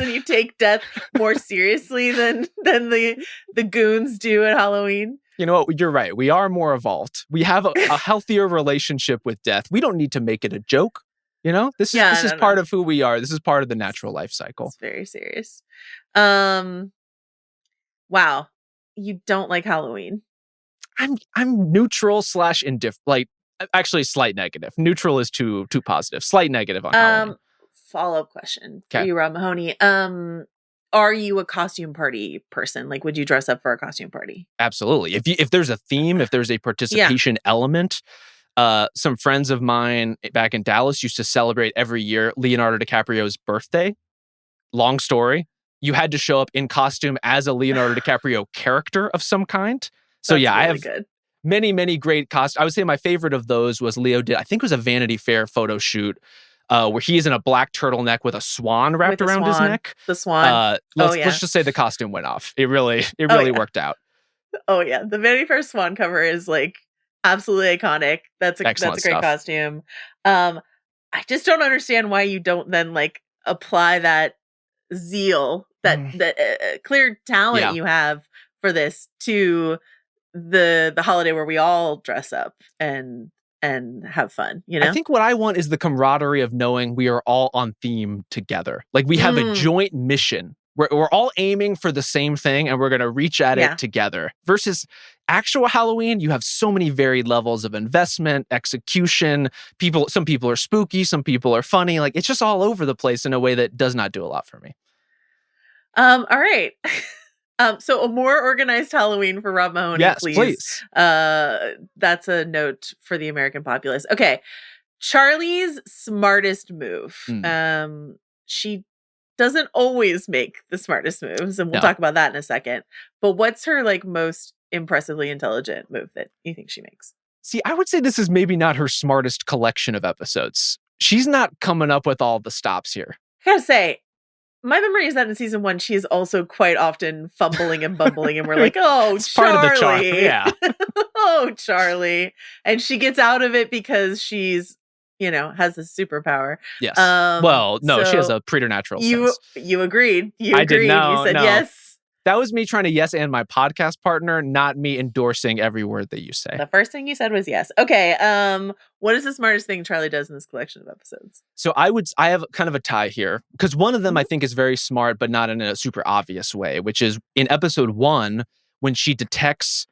and you take death more seriously than the goons do at Halloween? You know what? You're right. We are more evolved. We have a healthier relationship with death. We don't need to make it a joke. You know, this is part of who we are. This is part of the natural life cycle. It's very serious. Wow, you don't like Halloween? I'm neutral / indifferent. Like, actually, slight negative. Neutral is too positive. Slight negative on Halloween. Follow-up question for you, Rob Mahoney. Are you a costume party person? Like, would you dress up for a costume party? Absolutely. If there's a theme, if there's a participation element, some friends of mine back in Dallas used to celebrate every year Leonardo DiCaprio's birthday. Long story. You had to show up in costume as a Leonardo DiCaprio character of some kind. So That's really I have good. many great costumes. I would say my favorite of those was Leo did, I think it was a Vanity Fair photo shoot where he's in a black turtleneck with a swan wrapped around his neck. The swan. Let's just say the costume went off. It really worked out. Oh yeah. The Vanity Fair swan cover is like absolutely iconic. That's a great costume. I just don't understand why you don't then like apply that zeal, that clear talent you have for this to the holiday where we all dress up and have fun, you know? I think what I want is the camaraderie of knowing we are all on theme together. Like we have a joint mission. We're all aiming for the same thing and we're going to reach at it together. Versus actual Halloween, you have so many varied levels of investment, execution. Some people are spooky, some people are funny. Like it's just all over the place in a way that does not do a lot for me. All right. So a more organized Halloween for Rob Mahoney, yes, please. That's a note for the American populace. Okay. Charlie's smartest move. She doesn't always make the smartest moves, and we'll talk about that in a second. But what's her like most impressively intelligent move that you think she makes? See, I would say this is maybe not her smartest collection of episodes. She's not coming up with all the stops here. I gotta say, my memory is that in season 1, she is also quite often fumbling and bumbling, and we're like, oh, It's Charlie. part of the charm. Yeah. Oh, Charlie. And she gets out of it because she's, has a superpower. Yes. Well, no, she has a preternatural sense. You agreed. You I agreed. did, no, you said no. yes. That was me trying to yes and my podcast partner, not me endorsing every word that you say. The first thing you said was yes. Okay. What is the smartest thing Charlie does in this collection of episodes? So I have kind of a tie here because one of them I think is very smart, but not in a super obvious way, which is in episode 1, when she detects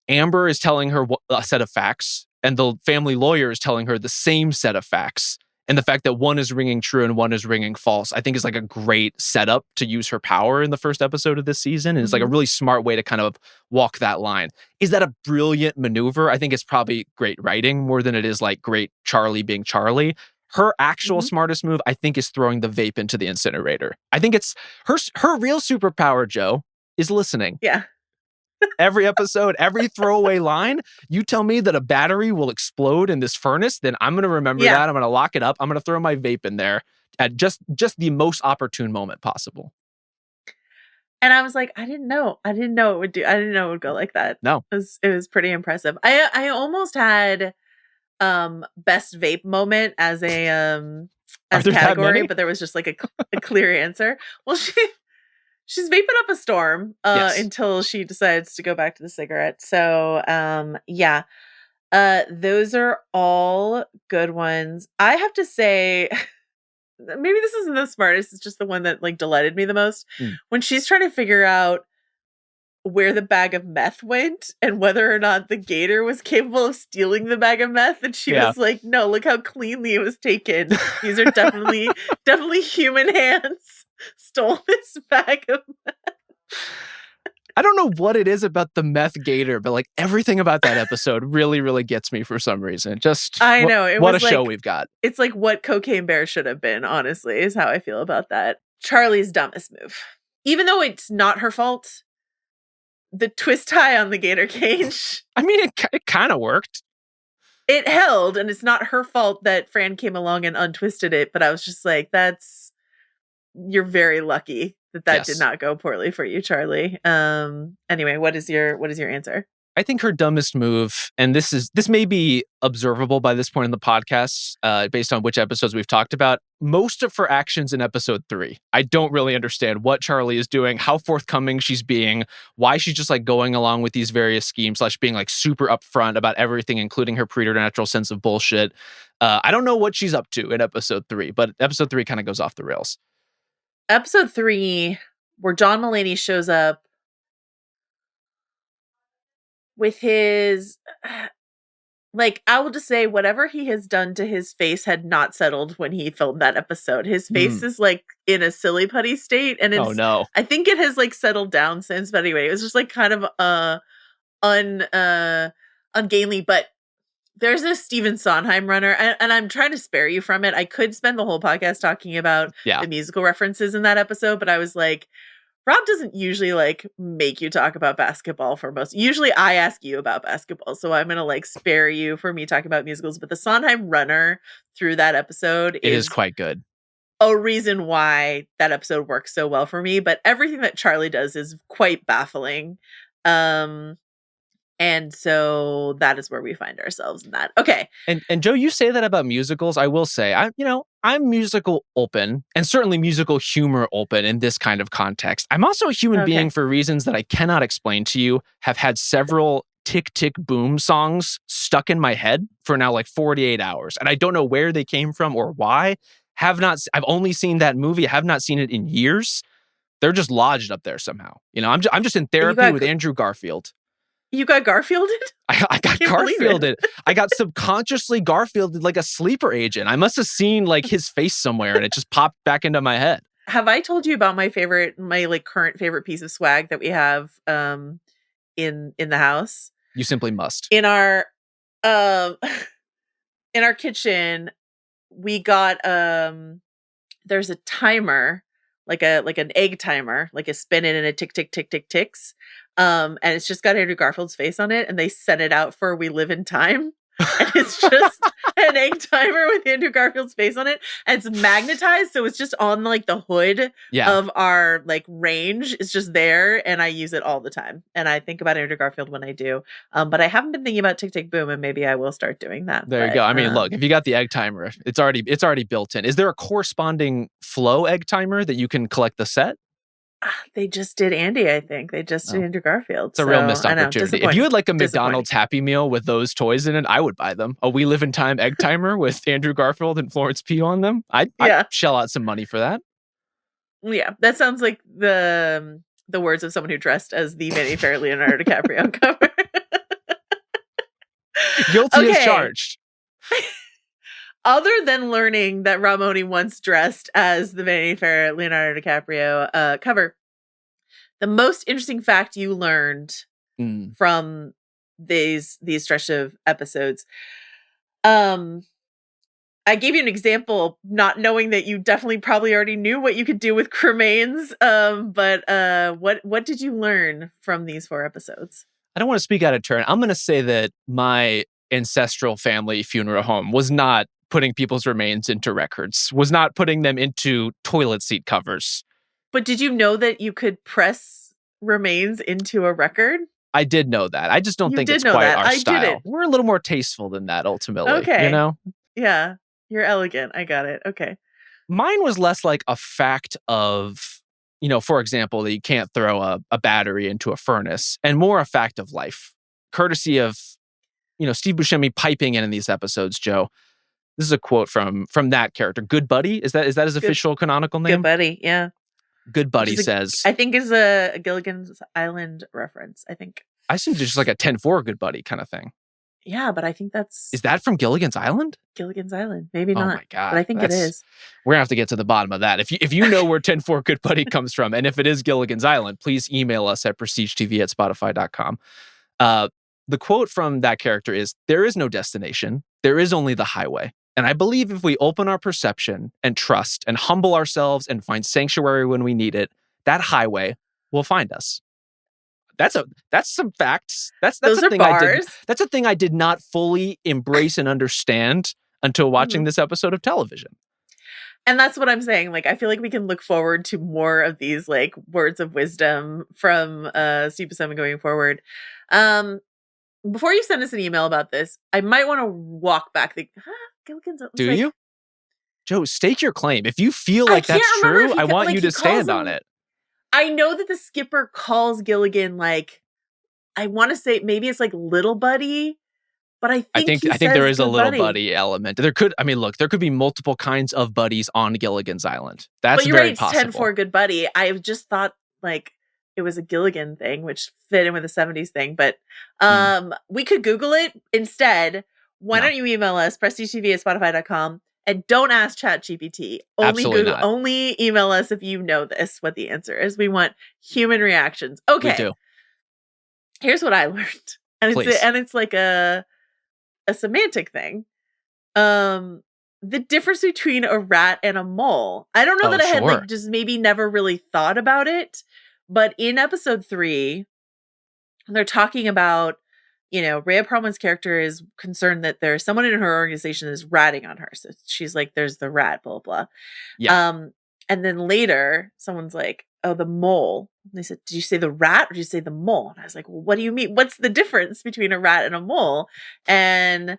Amber is telling her a set of facts and the family lawyer is telling her the same set of facts. And the fact that one is ringing true and one is ringing false, I think is like a great setup to use her power in the first episode of this season. And it's like a really smart way to kind of walk that line. Is that a brilliant maneuver? I think it's probably great writing more than it is like great Charlie being Charlie. Her actual smartest move, I think, is throwing the vape into the incinerator. I think it's her real superpower, Joe, is listening. Yeah. Every episode, every throwaway line, you tell me that a battery will explode in this furnace, then I'm going to remember that. I'm going to lock it up. I'm going to throw my vape in there at just the most opportune moment possible. And I was like, I didn't know it would go like that. No. It was pretty impressive. I almost had best vape moment as a category, but there was just like a clear answer. Well, she's vaping up a storm until she decides to go back to the cigarette. So, those are all good ones. I have to say, maybe this isn't the smartest. It's just the one that like delighted me the most. When she's trying to figure out where the bag of meth went and whether or not the gator was capable of stealing the bag of meth. And she was like, no, look how cleanly it was taken. These are definitely human hands stole this bag of meth. I don't know what it is about the meth gator, but like everything about that episode really, really gets me for some reason. I know. What a show we've got. It's like what Cocaine Bear should have been, honestly, is how I feel about that. Charlie's dumbest move. Even though it's not her fault, the twist tie on the gator cage. I mean, it kind of worked. It held, and it's not her fault that Fran came along and untwisted it, but I was just like, you're very lucky that did not go poorly for you, Charlie. Anyway, what is your answer? I think her dumbest move, and this may be observable by this point in the podcast, based on which episodes we've talked about, most of her actions in episode 3. I don't really understand what Charlie is doing, how forthcoming she's being, why she's just like going along with these various schemes, / being like super upfront about everything, including her preternatural sense of bullshit. I don't know what she's up to in episode 3, but episode 3 kind of goes off the rails. Episode 3, where John Mulaney shows up with his, like, I will just say whatever he has done to his face had not settled when he filmed that episode. His face is like in a silly putty state, and it's, I think it has like settled down since, but anyway, it was just like kind of ungainly. But there's a Stephen Sondheim runner, and I'm trying to spare you from it. I could spend the whole podcast talking about the musical references in that episode, but I was like, Rob doesn't usually like make you talk about basketball for most. Usually I ask you about basketball. So I'm going to like spare you for me talking about musicals. But the Sondheim runner through that episode is quite good. A reason why that episode works so well for me. But everything that Charlie does is quite baffling. And so that is where we find ourselves in that. Okay. And Joe, you say that about musicals. I will say, I'm musical open, and certainly musical humor open in this kind of context. I'm also a human being for reasons that I cannot explain to you, have had several Tick Tick Boom songs stuck in my head for now like 48 hours. And I don't know where they came from or why. I've only seen that movie. I have not seen it in years. They're just lodged up there somehow. I'm just in therapy with Andrew Garfield. You got Garfielded? I got Garfielded. I got subconsciously Garfielded like a sleeper agent. I must have seen like his face somewhere and it just popped back into my head. Have I told you about my like current favorite piece of swag that we have in the house? You simply must. In our kitchen, we got there's a timer, like an egg timer, like a spin it and a tick tick tick tick ticks. And it's just got Andrew Garfield's face on it, and they sent it out for We Live in Time. And it's just an egg timer with Andrew Garfield's face on it, and it's magnetized, so it's just on like the hood of our like range. It's just there, and I use it all the time. And I think about Andrew Garfield when I do. But I haven't been thinking about Tick Tick Boom, and maybe I will start doing that. There you go. I mean, look, if you got the egg timer, it's already built in. Is there a corresponding Flow egg timer that you can collect the set? They just did Andy, I think. They just did Andrew Garfield. It's a real missed opportunity. If you had like a McDonald's Happy Meal with those toys in it, I would buy them. A We Live in Time egg timer with Andrew Garfield and Florence Pugh on them. I'd shell out some money for that. Yeah, that sounds like the words of someone who dressed as the Vanity Fair Leonardo DiCaprio cover. Guilty as charged. Other than learning that Mahoney once dressed as the Vanity Fair Leonardo DiCaprio cover, the most interesting fact you learned from these stretch of episodes, I gave you an example, not knowing that you definitely probably already knew what you could do with cremains. But what did you learn from these 4 episodes? I don't want to speak out of turn. I'm going to say that my ancestral family funeral home was not putting people's remains into records, was not putting them into toilet seat covers. But did you know that you could press remains into a record? I did know that. I just don't think it's quite our style. Didn't. We're a little more tasteful than that, ultimately. Okay. You know? Yeah. You're elegant. I got it. Okay. Mine was less like a fact of, for example, that you can't throw a battery into a furnace, and more a fact of life. Courtesy of, Steve Buscemi piping in these episodes, Joe. This is a quote from that character. Good Buddy? Is that his official canonical name? Good Buddy, yeah. Good Buddy says... I think is a Gilligan's Island reference, I think. I assumed it's just like a 10-4 Good Buddy kind of thing. Yeah, but I think that's... Is that from Gilligan's Island? Gilligan's Island. Maybe not. Oh my God. But I think it is. We're going to have to get to the bottom of that. If you know where 10-4 Good Buddy comes from, and if it is Gilligan's Island, please email us at prestigetv@spotify.com. The quote from that character is, "There is no destination. There is only the highway. And I believe if we open our perception and trust and humble ourselves and find sanctuary when we need it, that highway will find us." That's some facts. That's Those a are thing bars. That's a thing I did not fully embrace and understand until watching this episode of television. And that's what I'm saying. Like, I feel like we can look forward to more of these like words of wisdom from Steve Buscemi going forward. Before you send us an email about this, I might want to walk back. Gilligan's. Do you? Joe, stake your claim. If you feel like that's true, I want you to stand on it. I know that the skipper calls Gilligan like, I want to say maybe it's like little buddy, but I think there is a little buddy element. There could be multiple kinds of buddies on Gilligan's Island. That's very possible. It's 10-4 Good Buddy. I just thought like it was a Gilligan thing, which fit in with the 70s thing, but we could Google it instead. Why don't you email us, prestigetv@spotify.com, and don't ask ChatGPT. Only email us if you know what the answer is. We want human reactions. Okay. We do. Here's what I learned. And it's like a semantic thing. The difference between a rat and a mole. I don't know that I had like just maybe never really thought about it, but in episode 3, they're talking about, Rhea Perlman's character is concerned that there's someone in her organization that is ratting on her. So she's like, there's the rat, blah, blah. Yeah. And then later, someone's like, oh, the mole. And they said, did you say the rat or did you say the mole? And I was like, well, what do you mean? What's the difference between a rat and a mole? And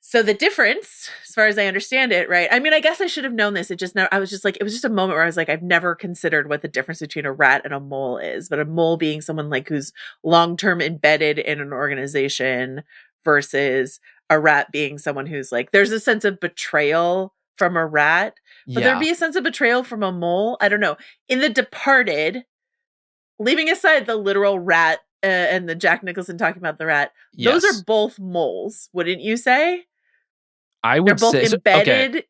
so the difference, as far as I understand it, right? I mean, I guess I should have known this. It was just a moment where I was like, I've never considered what the difference between a rat and a mole is. But a mole being someone like who's long-term embedded in an organization versus a rat being someone who's like, there's a sense of betrayal from a rat, but there'd be a sense of betrayal from a mole. I don't know. In The Departed, leaving aside the literal rat and the Jack Nicholson talking about the rat, those are both moles, wouldn't you say? I would say they're both embedded. Okay.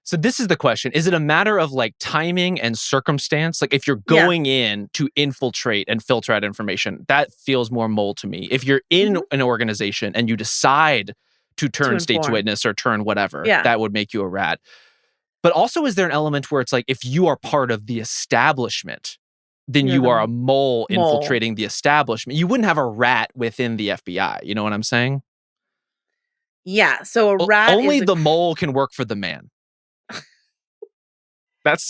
So this is the question. Is it a matter of like timing and circumstance? Like if you're going in to infiltrate and filter out information, that feels more mole to me. If you're in an organization and you decide turn state's inform. witness or turn whatever. Yeah. That would make you a rat. But also, is there an element where it's like, if you are part of the establishment, then You're you the are a mole mole. infiltrating the establishment? You wouldn't have a rat within the FBI. You know what I'm saying? Yeah. So a rat Only is the mole can work for the man.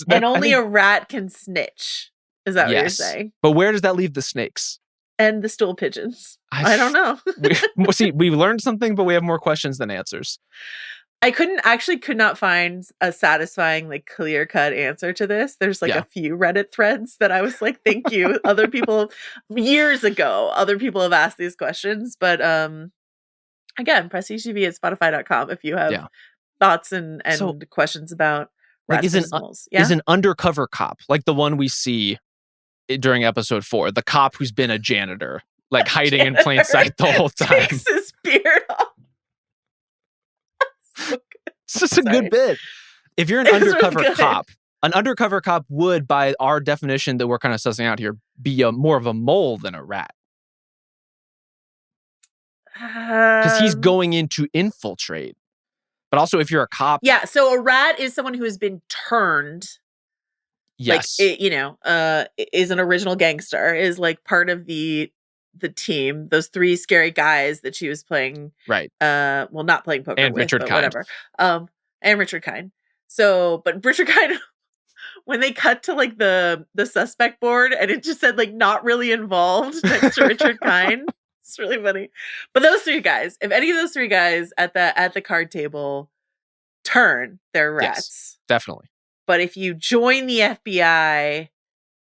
and only a rat can snitch. Is that what you're saying? But where does that leave the snakes? And the stool pigeons. I don't know. we learned something, but we have more questions than answers. I could not find a satisfying, like, clear-cut answer to this. There's like a few Reddit threads that I was like, thank you. Other people, years ago, other people have asked these questions. But again, Prestige TV at Spotify.com if you have thoughts and questions about rats versus moles. Is an undercover cop, like the one we see during episode 4, the cop who's been a janitor, like hiding in plain sight the whole time. Takes his beard off. It's just a good bit. If you're an undercover cop would, by our definition that we're kind of sussing out here, be more of a mole than a rat. Because he's going in to infiltrate. But also, if you're a cop... Yeah, so a rat is someone who has been turned... Yes. Like, is an original gangster, is like part of the team, those 3 scary guys that she was playing. Right. Well, not playing poker and with, Richard but Kind. whatever. And Richard Kind. So, but Richard Kind, when they cut to like the suspect board and it just said like not really involved next to Richard Kind. It's really funny. But those 3 guys, if any of those 3 guys at the card table turn, they're rats. Yes, definitely. But if you join the FBI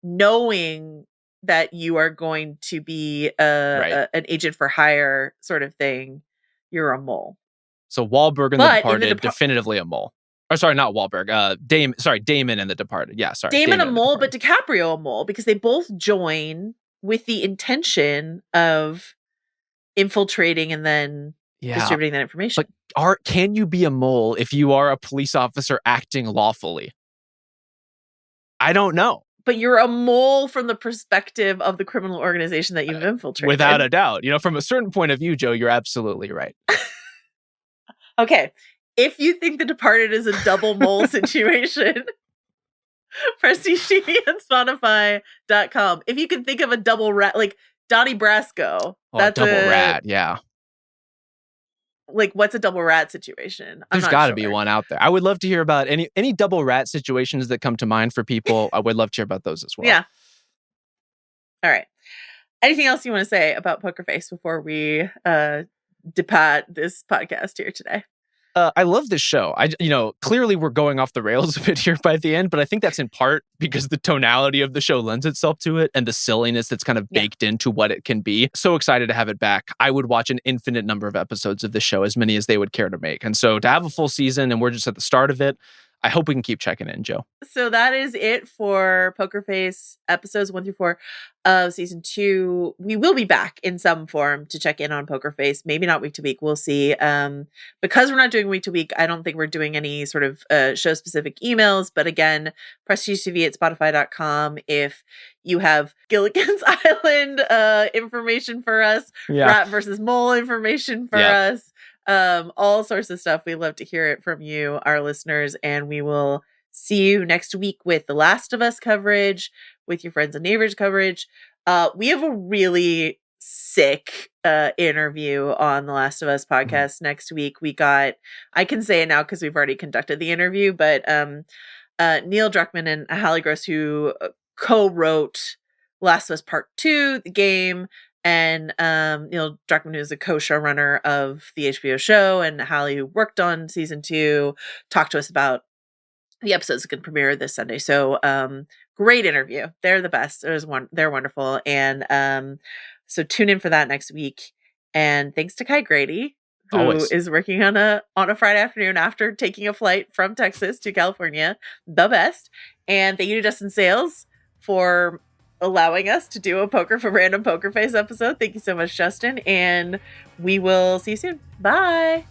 knowing that you are going to be an agent for hire sort of thing, you're a mole. So Wahlberg in The Departed, definitively a mole. Or sorry, not Wahlberg. Damon in The Departed. Yeah, sorry. Damon a mole, but DiCaprio a mole, because they both join with the intention of infiltrating and then distributing that information. But can you be a mole if you are a police officer acting lawfully? I don't know. But you're a mole from the perspective of the criminal organization that you've infiltrated. Without a doubt. From a certain point of view, Joe, you're absolutely right. Okay. If you think The Departed is a double mole situation, Prestige TV and Spotify.com. If you can think of a double rat, like Donnie Brasco. That's double rat, yeah. Like, what's a double rat situation? There's got to be one out there. I would love to hear about any double rat situations that come to mind for people. I would love to hear about those as well. Yeah. All right. Anything else you want to say about Poker Face before we depart this podcast here today? I love this show. Clearly we're going off the rails a bit here by the end, but I think that's in part because the tonality of the show lends itself to it and the silliness that's kind of baked into what it can be. So excited to have it back. I would watch an infinite number of episodes of the show, as many as they would care to make. And so to have a full season and we're just at the start of it, I hope we can keep checking in, Joe. So that is it for Poker Face episodes 1 through 4 of season 2. We will be back in some form to check in on Poker Face. Maybe not week to week. We'll see. Because we're not doing week to week, I don't think we're doing any sort of show specific emails. But again, Prestige TV at Spotify.com. If you have Gilligan's Island information for us, rat versus mole information for us, all sorts of stuff. We love to hear it from you, our listeners, and we will see you next week with The Last of Us coverage, with your friends and neighbors coverage. We have a really sick interview on The Last of Us podcast next week. I can say it now because we've already conducted the interview, but Neil Druckmann and Hallie Gross, who co-wrote Last of Us Part 2, the game, and Neil Druckmann, who's the co-showrunner of the HBO show, and Hallie, who worked on season 2, talked to us about the episodes that can premiere this Sunday. So great interview. They're the best. They're wonderful. And so tune in for that next week. And thanks to Grady, who is working on a Friday afternoon after taking a flight from Texas to California. The best. And thank you to Justin Sayles for allowing us to do a Random Poker Face episode. Thank you so much, Justin. And we will see you soon. Bye.